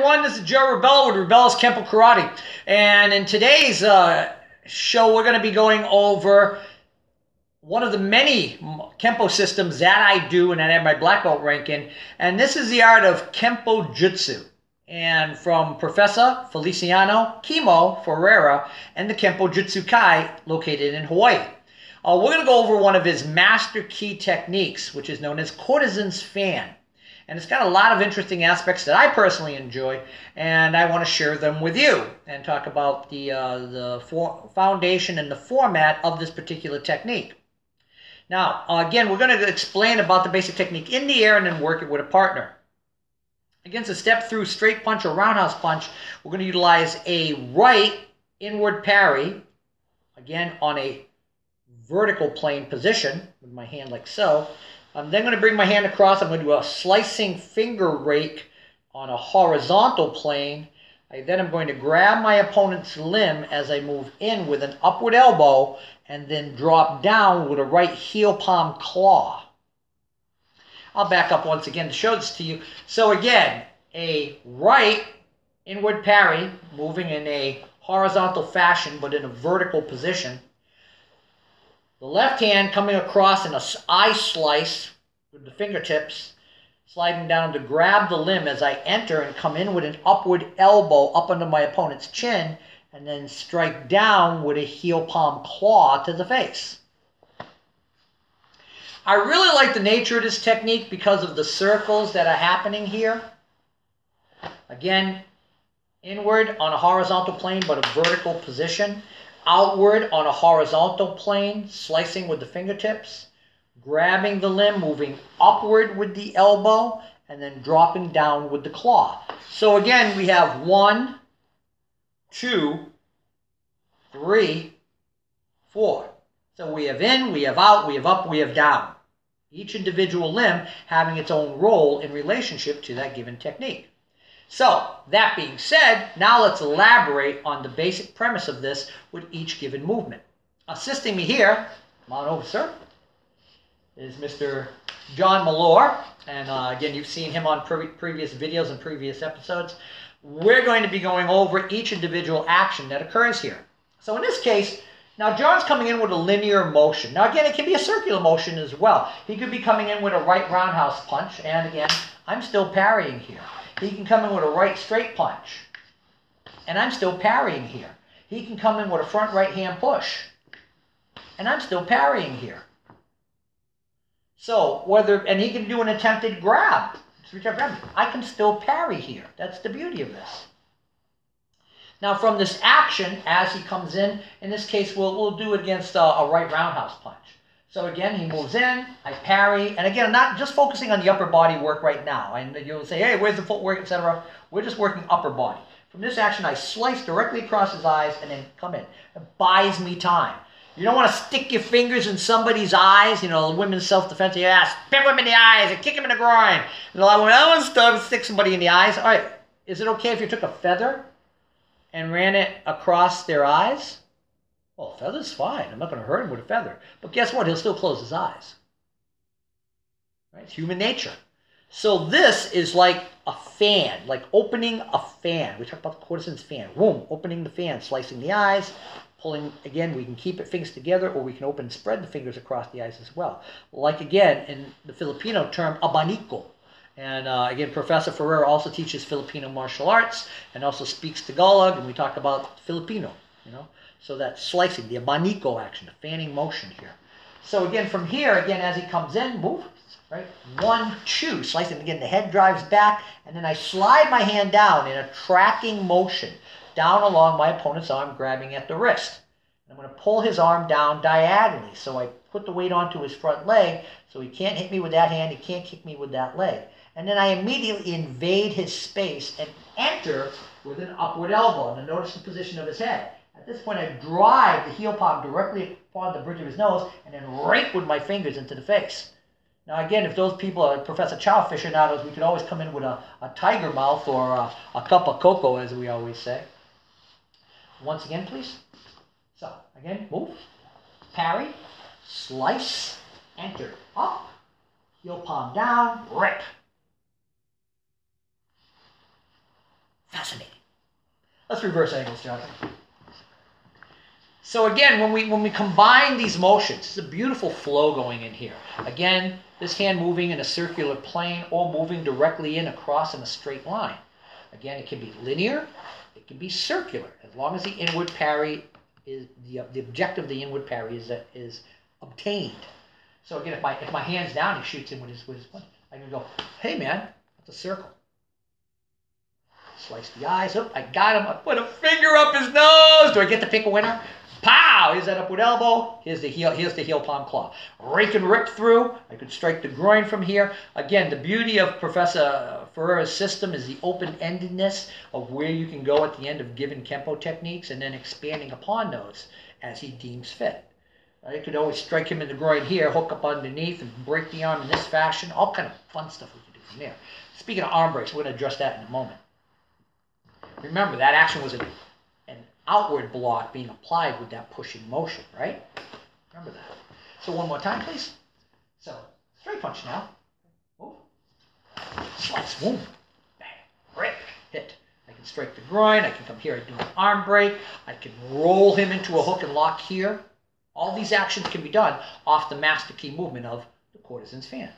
everyone, this is Joe Rebelo with Rebelo's Kempo Karate. And in today's show, we're going to be going over one of the many Kempo systems that I do and that I have my black belt rank in. And this is the art of Kenpojoe. And from Prof.Feliciano, Kimo, Ferreira, and the Kempo Jutsu Kai located in Hawaii. We're going to go over one of his master key techniques, which is known as Courtesan's fan. And it's got a lot of interesting aspects that I personally enjoy, and I want to share them with you and talk about the foundation and the format of this particular technique. Now, again, we're going to explain about the basic technique in the air and then work it with a partner. Against a step-through straight punch or roundhouse punch, we're going to utilize a right inward parry, again on a vertical plane position with my hand like so. I'm then going to bring my hand across. I'm going to do a slicing finger rake on a horizontal plane. Then I'm going to grab my opponent's limb as I move in with an upward elbow and then drop down with a right heel palm claw. I'll back up once again to show this to you. So again, a right inward parry, moving in a horizontal fashion but in a vertical position. The left hand coming across in an eye slice with the fingertips, sliding down to grab the limb as I enter and come in with an upward elbow up under my opponent's chin, and then strike down with a heel palm claw to the face. I really like the nature of this technique because of the circles that are happening here. Again, inward on a horizontal plane but a vertical position. Outward on a horizontal plane, slicing with the fingertips, grabbing the limb, moving upward with the elbow, and then dropping down with the claw. So again, we have 1, 2, 3, 4. So we have in, we have out, we have up, we have down. Each individual limb having its own role in relationship to that given technique. So, that being said, now let's elaborate on the basic premise of this with each given movement. Assisting me here, come on over, sir, is Mr. John Malore. And again, you've seen him on previous videos and previous episodes. We're going to be going over each individual action that occurs here. So in this case, now John's coming in with a linear motion. Now again, it can be a circular motion as well. He could be coming in with a right roundhouse punch, and again, I'm still parrying here. He can come in with a right straight punch, and I'm still parrying here. He can come in with a front right hand push, and I'm still parrying here. So and he can do an attempted grab. I can still parry here. That's the beauty of this. Now from this action, as he comes in this case, we'll do it against a right roundhouse punch. So again, he moves in, I parry, and again, I'm not just focusing on the upper body work right now. And you'll say, hey, where's the footwork, etc. We're just working upper body. From this action, I slice directly across his eyes and then come in. It buys me time. You don't want to stick your fingers in somebody's eyes. You know, women's self-defense, yeah, stick them in the eyes and kick them in the groin. And a lot of women, I want to stick somebody in the eyes. All right, is it okay if you took a feather and ran it across their eyes? Well, a feather's fine. I'm not going to hurt him with a feather. But guess what? He'll still close his eyes. Right? It's human nature. So this is like a fan, like opening a fan. We talked about the Courtesan's fan. Boom, opening the fan, slicing the eyes, pulling, again, we can keep it fingers together, or we can open and spread the fingers across the eyes as well. Like, again, in the Filipino term, abanico. And again, Professor Ferreira also teaches Filipino martial arts and also speaks Tagalog, and we talk about Filipino, you know. So that slicing, the abanico action, the fanning motion here. So again, from here, again, as he comes in, move, right? 1, 2, slicing again, the head drives back, and then I slide my hand down in a tracking motion down along my opponent's arm, grabbing at the wrist. I'm going to pull his arm down diagonally. So I put the weight onto his front leg, so he can't hit me with that hand, he can't kick me with that leg. And then I immediately invade his space and enter with an upward elbow. And notice the position of his head. At this point, I drive the heel palm directly upon the bridge of his nose and then rake with my fingers into the face. Now, again, if those people are Professor Chow aficionados, we could always come in with a tiger mouth or a cup of cocoa, as we always say. Once again, please. So, again, move, parry, slice, enter, up, heel palm down, rip. Let's reverse angles, Jonathan. So again, when we combine these motions, it's a beautiful flow going in here. Again, this hand moving in a circular plane or moving directly in across in a straight line. Again, it can be linear, it can be circular, as long as the inward parry is the objective of the inward parry is obtained. So again, if my hand's down, he shoots in with his punch. I can go, hey man, that's a circle. Slice the eyes. Oh, I got him. I put a finger up his nose. Do I get to pick a winner? Pow! Here's that upward elbow. Here's the heel palm claw. Rake and rip through. I could strike the groin from here. Again, the beauty of Professor Ferreira's system is the open-endedness of where you can go at the end of given Kempo techniques and then expanding upon those as he deems fit. I could always strike him in the groin here, hook up underneath, and break the arm in this fashion. All kind of fun stuff we can do from there. Speaking of arm breaks, we're going to address that in a moment. Remember, that action was an outward block being applied with that pushing motion, right? Remember that. So one more time, please. So, straight punch now. Move. Slice, boom. Bang. Rip. Hit. I can strike the groin. I can come here and do an arm break. I can roll him into a hook and lock here. All these actions can be done off the master key movement of the Courtesan's fan.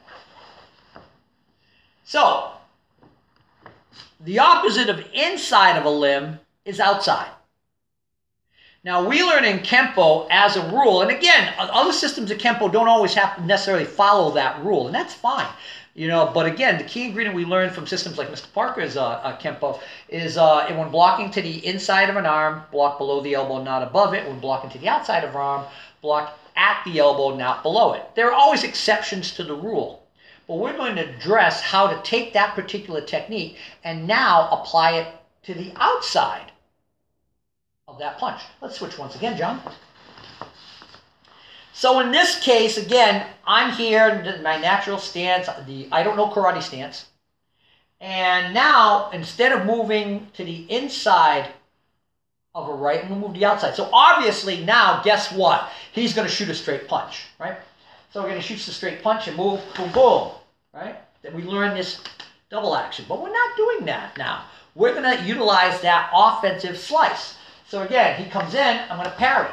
So, the opposite of inside of a limb is outside. Now, we learn in Kempo as a rule, and again, other systems of Kempo don't always have to necessarily follow that rule, and that's fine. You know, but again, the key ingredient we learn from systems like Mr. Parker's Kempo is when blocking to the inside of an arm, block below the elbow, not above it. When blocking to the outside of an arm, block at the elbow, not below it. There are always exceptions to the rule. But we're going to address how to take that particular technique and now apply it to the outside of that punch. Let's switch once again, John. So in this case, again, I'm here in my natural stance, I don't know karate stance. And now, instead of moving to the inside of a right, I'm going to move to the outside. So obviously now, guess what? He's going to shoot a straight punch, right? So we're going to shoot the straight punch and move, boom, boom, right? Then we learn this double action. But we're not doing that now. We're going to utilize that offensive slice. So again, he comes in, I'm going to parry.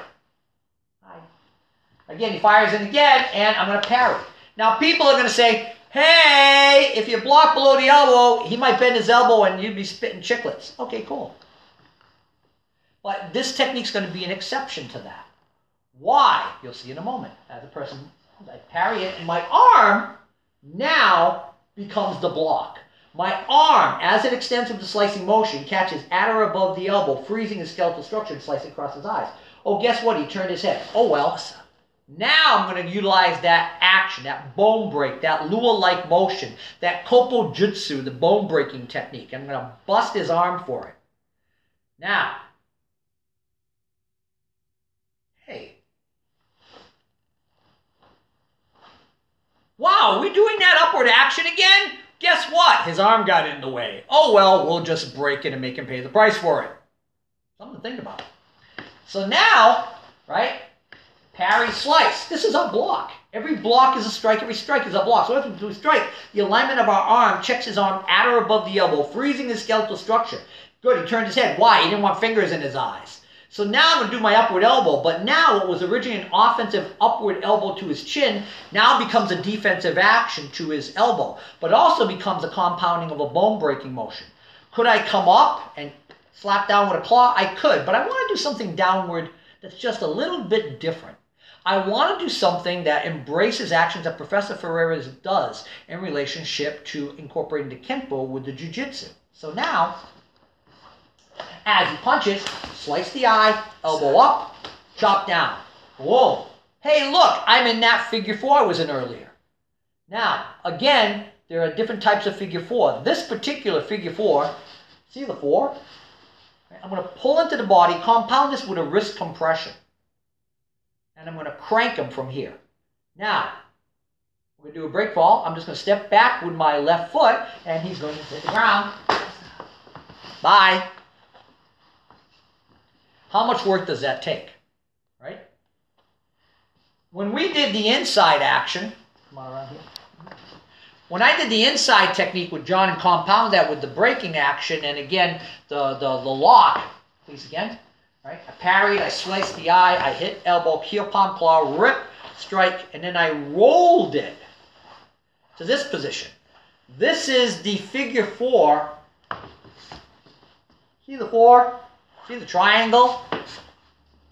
Again, he fires in again, and I'm going to parry. Now, people are going to say, hey, if you block below the elbow, he might bend his elbow and you'd be spitting chiclets. Okay, cool. But this technique's going to be an exception to that. Why? You'll see in a moment. As the person, I parry it, and my arm now becomes the block. My arm, as it extends with the slicing motion, catches at or above the elbow, freezing his skeletal structure and slicing across his eyes. Oh, guess what? He turned his head. Oh, well. Now I'm going to utilize that action, that bone break, that Lua-like motion, that Koppo Jutsu, the bone breaking technique. I'm going to bust his arm for it. Now, hey. Wow, are we doing that upward action again? Guess what? His arm got in the way. Oh well, we'll just break it and make him pay the price for it. Something to think about. So now, right? Parry, slice. This is a block. Every block is a strike. Every strike is a block. So if we strike, the alignment of our arm checks his arm at or above the elbow, freezing his skeletal structure. Good, he turned his head. Why? He didn't want fingers in his eyes. So now I'm going to do my upward elbow. But now what was originally an offensive upward elbow to his chin now becomes a defensive action to his elbow. But also becomes a compounding of a bone breaking motion. Could I come up and slap down with a claw? I could. But I want to do something downward that's just a little bit different. I want to do something that embraces actions that Professor Ferreira does in relationship to incorporating the Kenpo with the Jiu-Jitsu. So now, as he punches, slice the eye, elbow up, chop down. Whoa. Hey, look, I'm in that figure four I was in earlier. Now, again, there are different types of figure four. This particular figure four, see the four? I'm going to pull into the body, compound this with a wrist compression. And I'm going to crank him from here. Now, we're going to do a break fall. I'm just going to step back with my left foot, and he's going to hit the ground. Bye. How much work does that take? Right? When we did the inside action, come on around here. When I did the inside technique with John and compound that with the breaking action, and again, the lock, Please again. Right? I parried, I sliced the eye, I hit elbow, heel palm claw, rip, strike, and then I rolled it to this position. This is the figure 4. See the 4? See the triangle?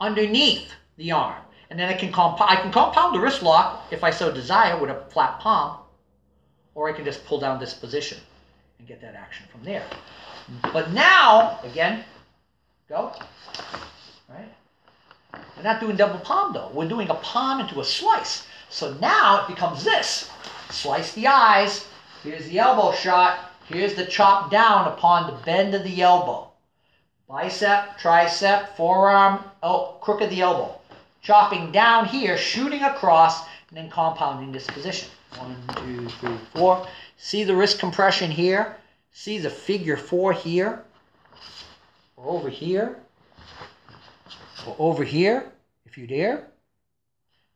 Underneath the arm. And then I can compound the wrist lock, if I so desire, with a flat palm. Or I can just pull down this position and get that action from there. But now, again, go. Right? We're not doing double palm though. We're doing a palm into a slice. So now it becomes this. Slice the eyes. Here's the elbow shot. Here's the chop down upon the bend of the elbow. Bicep, tricep, forearm, crook of the elbow. Chopping down here, shooting across, and then compounding this position. 1, 2, 3, 4. See the wrist compression here? See the figure 4 here? Or over here? Or over here, if you dare.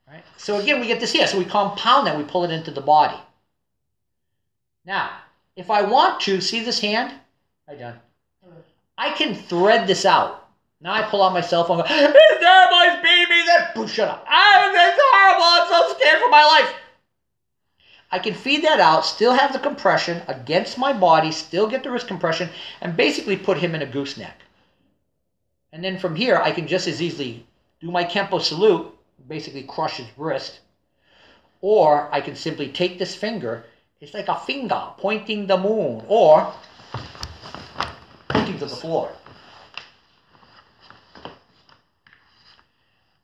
Right? So again, we get this here. So we compound that, we pull it into the body. Now, if I want to, see this hand? I can thread this out. Now I pull out my cell phone and go, it's terrible, he's beating me. Then, shut up. It's horrible, I'm so scared for my life. I can feed that out, still have the compression against my body, still get the wrist compression, and basically put him in a gooseneck. And then from here, I can just as easily do my Kempo salute, basically crush his wrist. Or I can simply take this finger, it's like a finger pointing the moon, or pointing to the floor.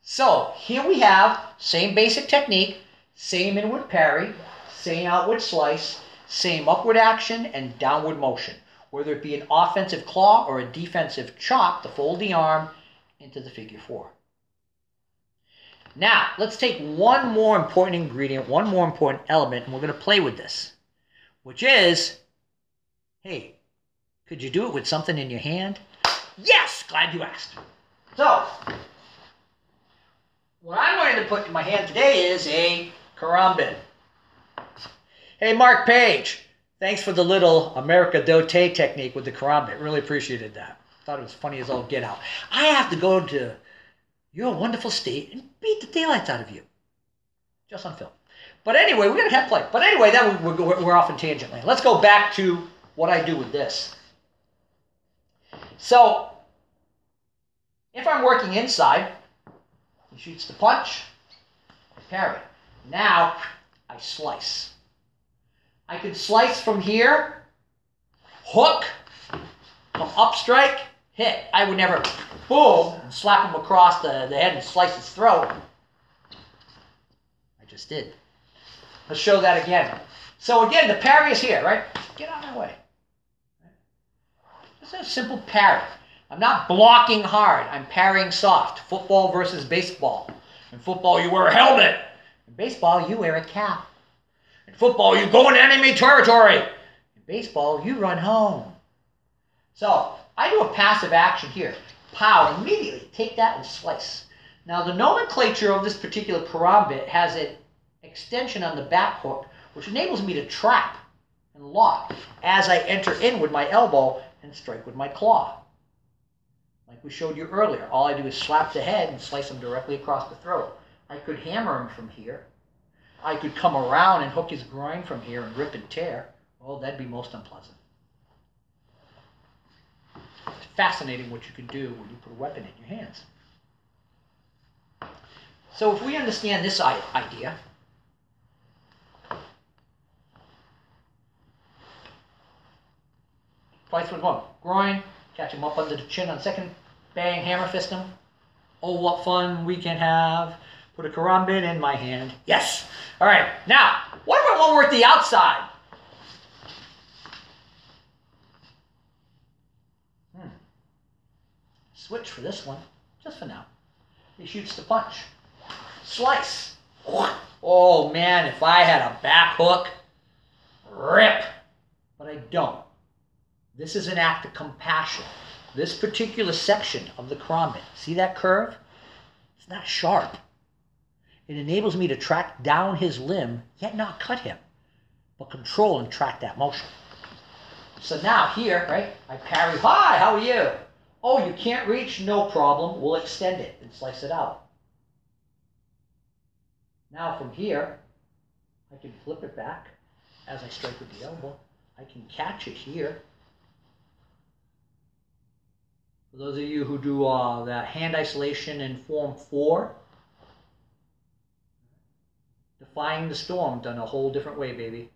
So here we have same basic technique, same inward parry, same outward slice, same upward action and downward motion. Whether it be an offensive claw or a defensive chop to fold the arm into the figure 4. Now, let's take one more important ingredient, one more important element, and we're going to play with this. Which is, hey, could you do it with something in your hand? Yes! Glad you asked. So, what I'm going to put in my hand today is a Karambit. Hey, Mark Page. Thanks for the little America Dote technique with the Karambit. Really appreciated that. Thought it was funny as all get out. I have to go to your wonderful state and beat the daylights out of you. Just on film. But anyway, we're going to have play. But anyway, that we're off in tangent land. Let's go back to what I do with this. So, if I'm working inside, he shoots the punch, I parry. Now, I slice. I can slice from here, hook, come up strike, hit. I would never, boom, and slap him across the head and slice his throat. I just did. Let's show that again. So again, the parry is here, right? Get out of my way. Just a simple parry. I'm not blocking hard. I'm parrying soft. Football versus baseball. In football, you wear a helmet. In baseball, you wear a cap. In football, you go into enemy territory. In baseball, you run home. So, I do a passive action here. Pow, immediately take that and slice. Now, the nomenclature of this particular Karambit has an extension on the back hook, which enables me to trap and lock as I enter in with my elbow and strike with my claw. Like we showed you earlier, all I do is slap the head and slice him directly across the throat. I could hammer him from here. I could come around and hook his groin from here and rip and tear. Well, that'd be most unpleasant. It's fascinating what you can do when you put a weapon in your hands. So if we understand this idea, twice with one. Groin, catch him up under the chin on second, bang, hammer fist him. Oh, what fun we can have. Put a Karambit in my hand. Yes! All right, now, what if I want to work the outside? Switch for this one, just for now. He shoots the punch. Slice. Oh man, if I had a back hook, rip. But I don't. This is an act of compassion. This particular section of the Karambit, see that curve? It's not sharp. It enables me to track down his limb, yet not cut him, but control and track that motion. So now here, right, I parry, hi, how are you? Oh, you can't reach? No problem. We'll extend it and slice it out. Now from here, I can flip it back as I strike with the elbow. I can catch it here. For those of you who do the hand isolation in Form 4, defying the storm done a whole different way, baby.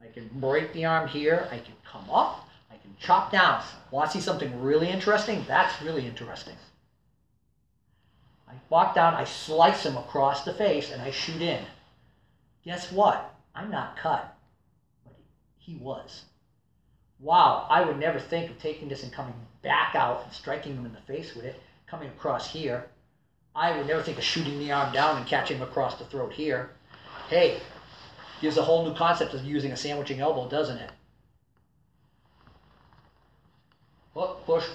I can break the arm here. I can come up. I can chop down. Want to see something really interesting? That's really interesting. I walk down, I slice him across the face, and I shoot in. Guess what? I'm not cut, but he was. Wow, I would never think of taking this and coming back out and striking him in the face with it, coming across here. I would never think of shooting the arm down and catching him across the throat here. Hey, gives a whole new concept of using a sandwiching elbow, doesn't it? Hook, push.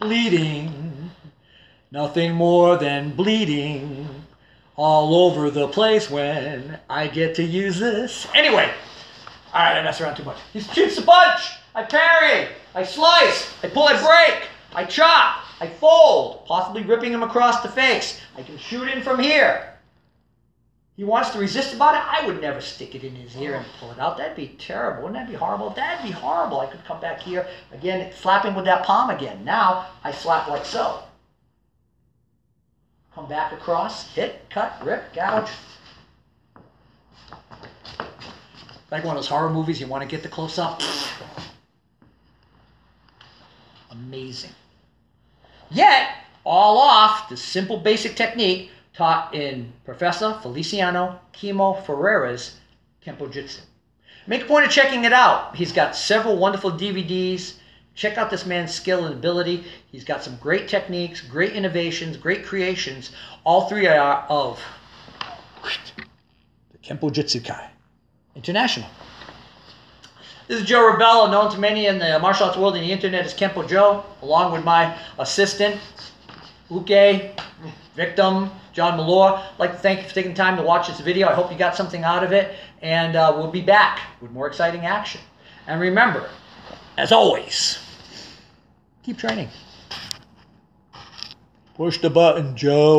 Bleeding, nothing more than bleeding all over the place when I get to use this. Anyway, all right, I mess around too much. He shoots the punch. I parry. I slice. I pull. I break. I chop. I fold, possibly ripping him across the face. I can shoot in from here. He wants to resist about it. I would never stick it in his ear and pull it out. That'd be terrible. Wouldn't that be horrible? That'd be horrible. I could come back here, again, slapping with that palm again. Now, I slap like so. Come back across, hit, cut, rip, gouge. Like one of those horror movies, you want to get the close-up. Amazing. Yet, all off the simple basic technique taught in Prof.Feliciano Kimo Ferreira's Kenpojoe. Make a point of checking it out. He's got several wonderful DVDs. Check out this man's skill and ability. He's got some great techniques, great innovations, great creations. All three are of the Kenpojoe Kai International. This is Joe Rebelo, known to many in the martial arts world and the internet as Kenpojoe, along with my assistant, Uke, victim, John Malore. I'd like to thank you for taking time to watch this video. I hope you got something out of it, and we'll be back with more exciting action. And remember, as always, keep training. Push the button, Joe.